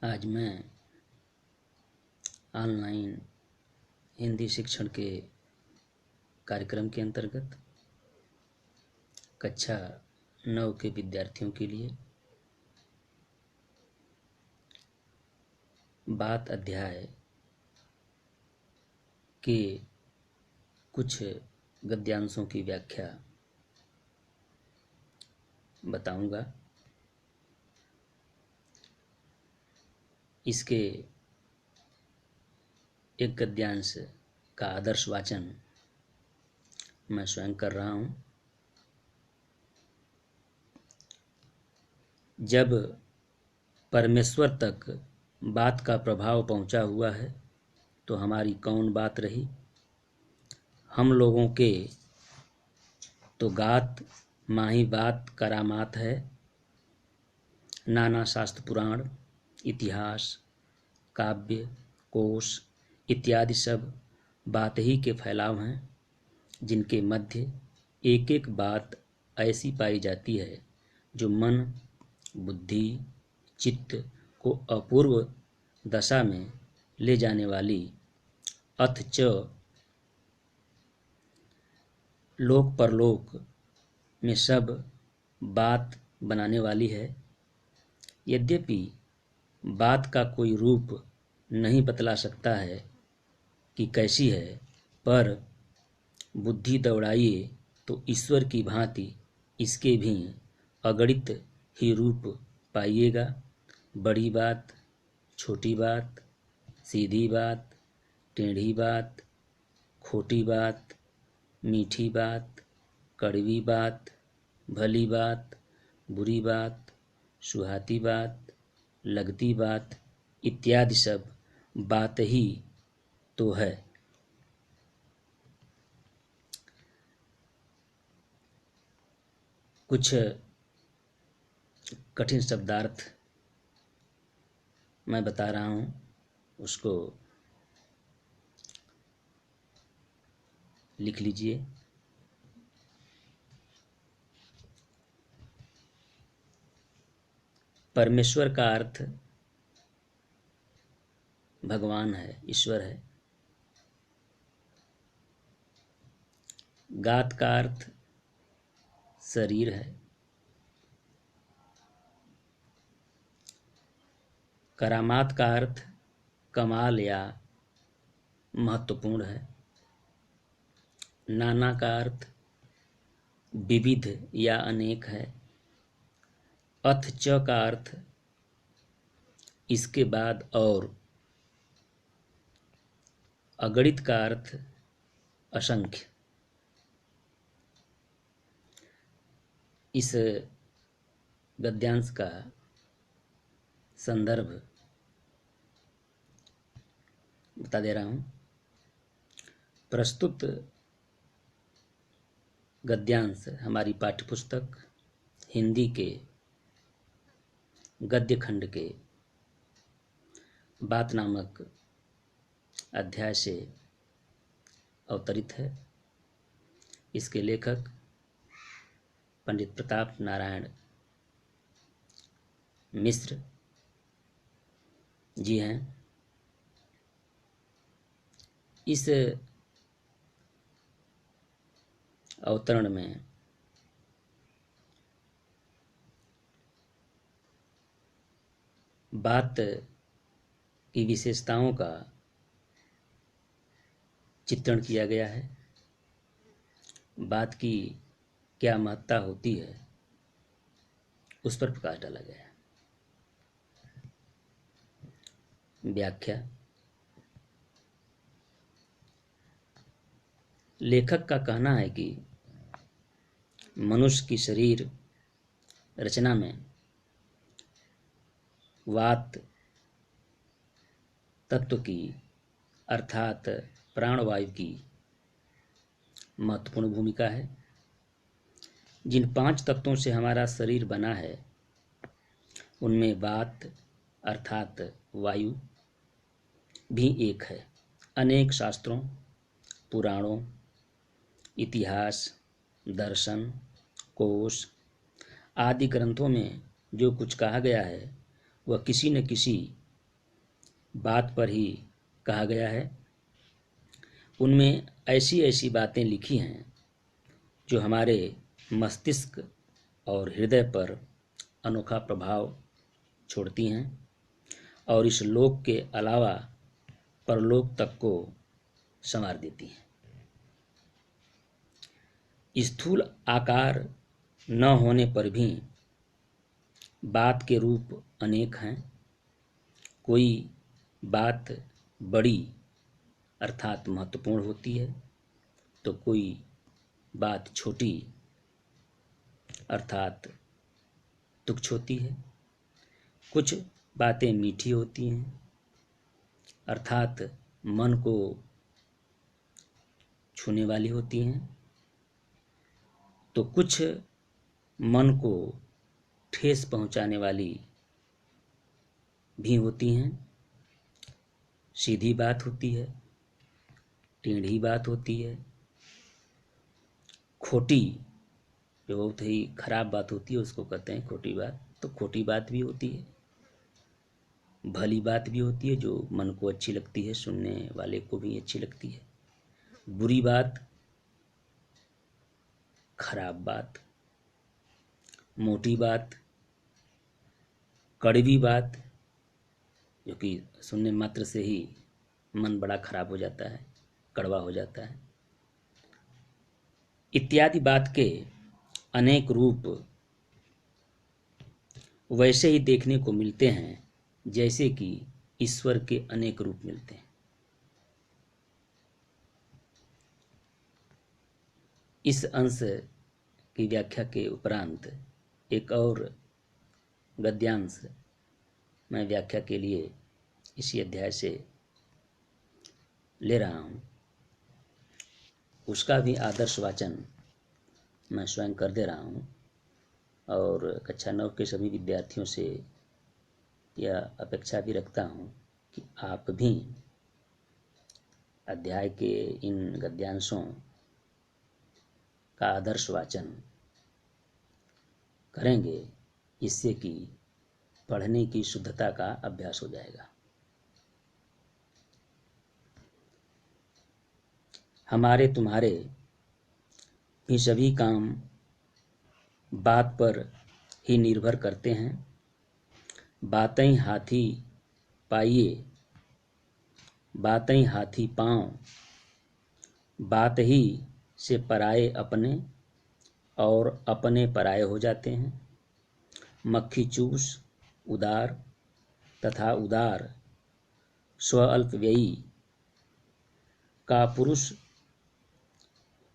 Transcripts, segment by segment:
आज मैं ऑनलाइन हिंदी शिक्षण के कार्यक्रम के अंतर्गत कक्षा 9 के विद्यार्थियों के लिए बात अध्याय के कुछ गद्यांशों की व्याख्या बताऊंगा। इसके एक गद्यांश का आदर्श वाचन मैं स्वयं कर रहा हूं। जब परमेश्वर तक बात का प्रभाव पहुंचा हुआ है तो हमारी कौन बात रही। हम लोगों के तो गात माही बात करामात है। नाना शास्त्र पुराण इतिहास काव्य कोश इत्यादि सब बात ही के फैलाव हैं, जिनके मध्य एक एक बात ऐसी पाई जाती है जो मन बुद्धि चित्त को अपूर्व दशा में ले जाने वाली अथ च लोक परलोक में सब बात बनाने वाली है। यद्यपि बात का कोई रूप नहीं बतला सकता है कि कैसी है, पर बुद्धि दौड़ाइए तो ईश्वर की भांति इसके भी अगणित ही रूप पाइएगा। बड़ी बात छोटी बात सीधी बात टेढ़ी बात खोटी बात मीठी बात कड़वी बात भली बात बुरी बात सुहाती बात लगती बात इत्यादि सब बात ही तो है। कुछ कठिन शब्दार्थ मैं बता रहा हूं, उसको लिख लीजिए। परमेश्वर का अर्थ भगवान है, ईश्वर है। गात का अर्थ शरीर है। करामात का अर्थ कमाल या महत्वपूर्ण है। नाना का अर्थ विविध या अनेक है। अथ च का अर्थ इसके बाद और। अगणित का अर्थ असंख्य। इस गद्यांश का संदर्भ बता दे रहा हूं। प्रस्तुत गद्यांश हमारी पाठ्यपुस्तक हिंदी के गद्य खंड के बात नामक अध्याय से अवतरित है। इसके लेखक पंडित प्रताप नारायण मिश्र जी हैं। इस अवतरण में बात की विशेषताओं का चित्रण किया गया है। बात की क्या महत्ता होती है उस पर प्रकाश डाला गया है। व्याख्या। लेखक का कहना है कि मनुष्य की शरीर रचना में वात तत्व की अर्थात प्राणवायु की महत्वपूर्ण भूमिका है। जिन 5 तत्वों से हमारा शरीर बना है उनमें वात अर्थात वायु भी एक है। अनेक शास्त्रों पुराणों इतिहास दर्शन कोश आदि ग्रंथों में जो कुछ कहा गया है वह किसी न किसी बात पर ही कहा गया है। उनमें ऐसी ऐसी बातें लिखी हैं जो हमारे मस्तिष्क और हृदय पर अनोखा प्रभाव छोड़ती हैं और इस लोक के अलावा परलोक तक को संवार देती हैं। स्थूल आकार न होने पर भी बात के रूप अनेक हैं। कोई बात बड़ी अर्थात महत्वपूर्ण होती है तो कोई बात छोटी अर्थात तुच्छ होती है। कुछ बातें मीठी होती हैं अर्थात मन को छूने वाली होती हैं, तो कुछ मन को ठेस पहुंचाने वाली भी होती हैं। सीधी बात होती है, टेढ़ी बात होती है, खोटी जो बहुत ही खराब बात होती है उसको कहते हैं खोटी बात। तो खोटी बात भी होती है, भली बात भी होती है जो मन को अच्छी लगती है, सुनने वाले को भी अच्छी लगती है। बुरी बात, खराब बात, मोटी बात, कड़वी बात जो कि सुनने मात्र से ही मन बड़ा खराब हो जाता है, कड़वा हो जाता है, इत्यादि बात के अनेक रूप वैसे ही देखने को मिलते हैं जैसे कि ईश्वर के अनेक रूप मिलते हैं। इस अंश की व्याख्या के उपरांत एक और गद्यांश मैं व्याख्या के लिए इसी अध्याय से ले रहा हूँ। उसका भी आदर्श वाचन मैं स्वयं कर दे रहा हूँ और कक्षा 9 के सभी विद्यार्थियों से यह अपेक्षा भी रखता हूँ कि आप भी अध्याय के इन गद्यांशों का आदर्श वाचन करेंगे, इससे कि पढ़ने की शुद्धता का अभ्यास हो जाएगा। हमारे तुम्हारे भी सभी काम बात पर ही निर्भर करते हैं। बातें हाथी पाइए, बातें हाथी पाँव, बात ही से पराये अपने और अपने पराये हो जाते हैं। मक्खी चूस उदार तथा उदार स्व अल्पव्ययी का पुरुष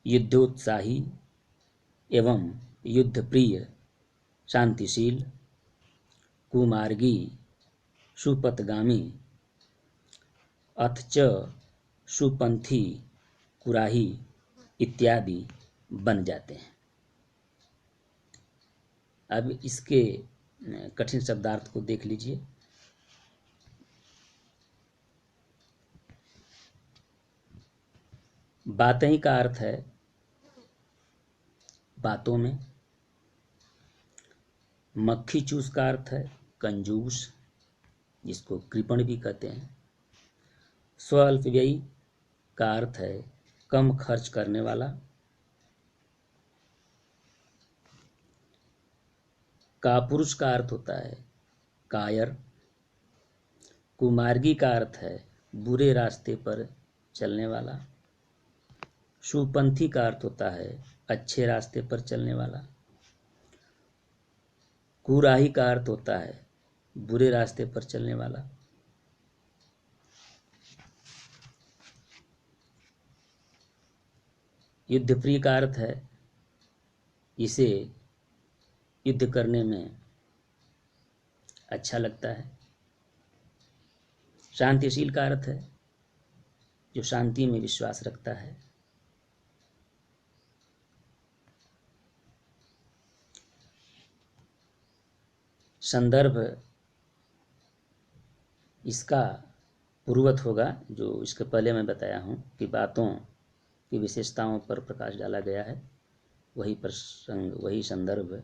युद्धोत्साही एवं युद्ध प्रिय शांतिशील कुमार्गी सुपथगामी अथ च सुपंथी कुराही इत्यादि बन जाते हैं। अब इसके कठिन शब्दार्थ को देख लीजिए। बातें का अर्थ है बातों में। मक्खी चूस का अर्थ है कंजूस, जिसको कृपण भी कहते हैं। स्वअल्पव्ययी का अर्थ है कम खर्च करने वाला। कापुरुष का अर्थ होता है कायर। कुमार्गी का अर्थ है बुरे रास्ते पर चलने वाला। सुपंथी का अर्थ होता है अच्छे रास्ते पर चलने वाला। कुराही का अर्थ होता है बुरे रास्ते पर चलने वाला। युद्ध प्रिय का अर्थ है इसे युद्ध करने में अच्छा लगता है। शांतिशील का अर्थ है जो शांति में विश्वास रखता है। संदर्भ इसका पूर्वत होगा जो इसके पहले मैं बताया हूँ कि बातों की विशेषताओं पर प्रकाश डाला गया है। वही प्रसंग, वही संदर्भ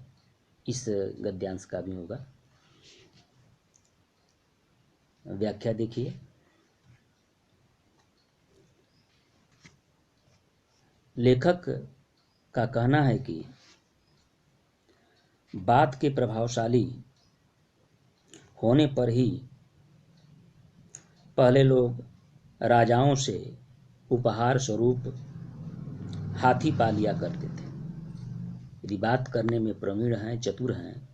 इस गद्यांश का भी होगा। व्याख्या देखिए। लेखक का कहना है कि बात के प्रभावशाली होने पर ही पहले लोग राजाओं से उपहार स्वरूप हाथी पा लिया करते थे। यदि बात करने में प्रवीण हैं, चतुर हैं,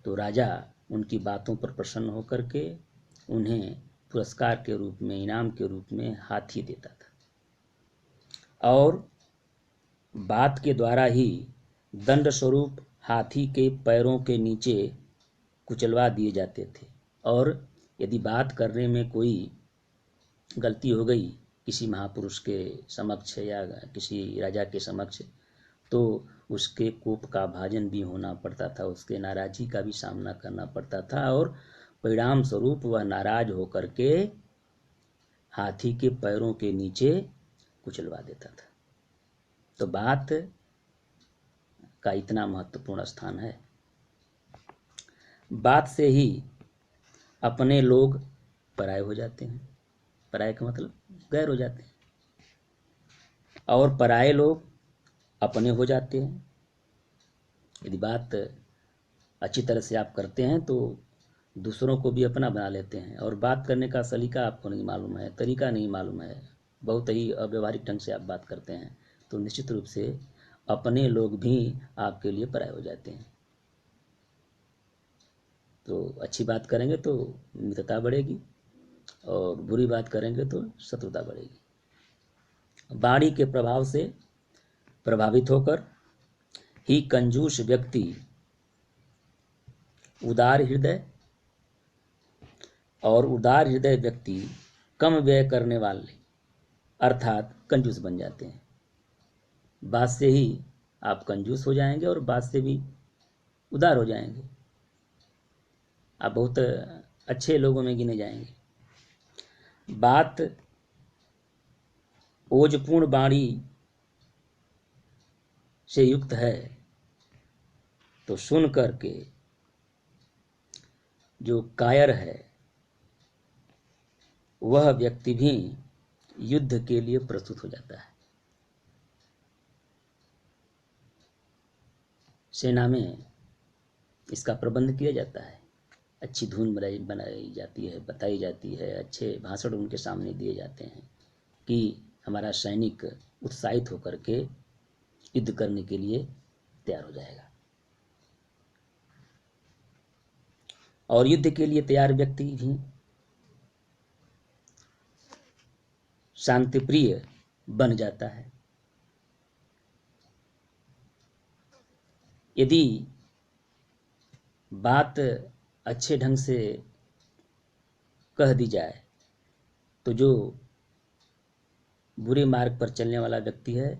तो राजा उनकी बातों पर प्रसन्न होकर के उन्हें पुरस्कार के रूप में, इनाम के रूप में हाथी देता था। और बात के द्वारा ही दंड स्वरूप हाथी के पैरों के नीचे कुचलवा दिए जाते थे। और यदि बात करने में कोई गलती हो गई किसी महापुरुष के समक्ष या किसी राजा के समक्ष, तो उसके कोप का भाजन भी होना पड़ता था, उसके नाराजगी का भी सामना करना पड़ता था, और परिणाम स्वरूप वह नाराज होकर के हाथी के पैरों के नीचे कुचलवा देता था। तो बात का इतना महत्वपूर्ण स्थान है। बात से ही अपने लोग पराये हो जाते हैं। पराये का मतलब गैर हो जाते हैं, और पराये लोग अपने हो जाते हैं। यदि बात अच्छी तरह से आप करते हैं तो दूसरों को भी अपना बना लेते हैं। और बात करने का सलीका आपको नहीं मालूम है, तरीका नहीं मालूम है, बहुत ही अव्यवहारिक ढंग से आप बात करते हैं, तो निश्चित रूप से अपने लोग भी आपके लिए पराये हो जाते हैं। तो अच्छी बात करेंगे तो मित्रता बढ़ेगी, और बुरी बात करेंगे तो शत्रुता बढ़ेगी। वाणी के प्रभाव से प्रभावित होकर ही कंजूस व्यक्ति उदार हृदय, और उदार हृदय व्यक्ति कम व्यय करने वाले अर्थात कंजूस बन जाते हैं। बात से ही आप कंजूस हो जाएंगे और बात से भी उदार हो जाएंगे, आप बहुत अच्छे लोगों में गिने जाएंगे। बात ओजपूर्ण वाणी से युक्त है तो सुन करके जो कायर है वह व्यक्ति भी युद्ध के लिए प्रस्तुत हो जाता है। सेना में इसका प्रबंध किया जाता है, अच्छी धुन बनाई जाती है, बताई जाती है, अच्छे भाषण उनके सामने दिए जाते हैं कि हमारा सैनिक उत्साहित होकर के युद्ध करने के लिए तैयार हो जाएगा। और युद्ध के लिए तैयार व्यक्ति भी शांतिप्रिय बन जाता है। यदि बात अच्छे ढंग से कह दी जाए तो जो बुरे मार्ग पर चलने वाला व्यक्ति है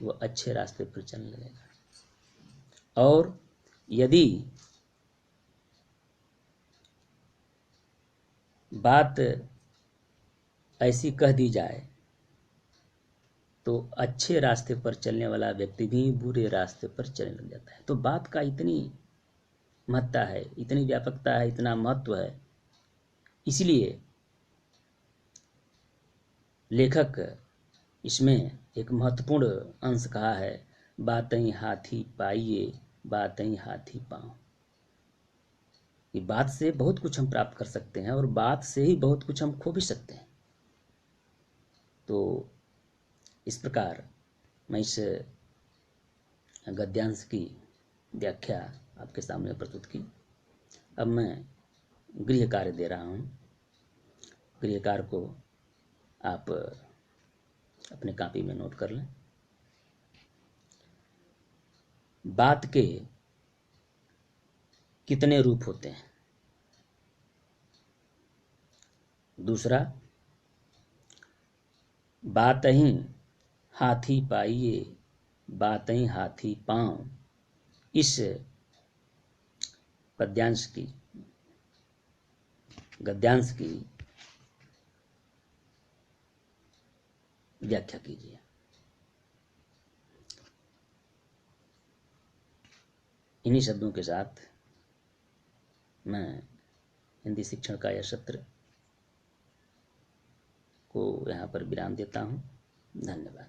वो अच्छे रास्ते पर चलने लगेगा। और यदि बात ऐसी कह दी जाए तो अच्छे रास्ते पर चलने वाला व्यक्ति भी बुरे रास्ते पर चलने लग जाता है। तो बात का इतनी महत्ता है, इतनी व्यापकता है, इतना महत्व है, इसलिए लेखक इसमें एक महत्वपूर्ण अंश कहा है, बातें हाथी पाइए बातें हाथी पाओ। ये बात से बहुत कुछ हम प्राप्त कर सकते हैं और बात से ही बहुत कुछ हम खो भी सकते हैं। तो इस प्रकार मैं इस गद्यांश की व्याख्या आपके सामने प्रस्तुत की। अब मैं गृह कार्य दे रहा हूँ। गृह कार्य को आप अपने कॉपी में नोट कर लें। बात के कितने रूप होते हैं? दूसरा, बातहीं हाथी पाइए बातहीं हाथी पाँव, इस गद्यांश की व्याख्या कीजिए। इन्हीं शब्दों के साथ मैं हिंदी शिक्षण का यह सत्र को यहाँ पर विराम देता हूँ। धन्यवाद।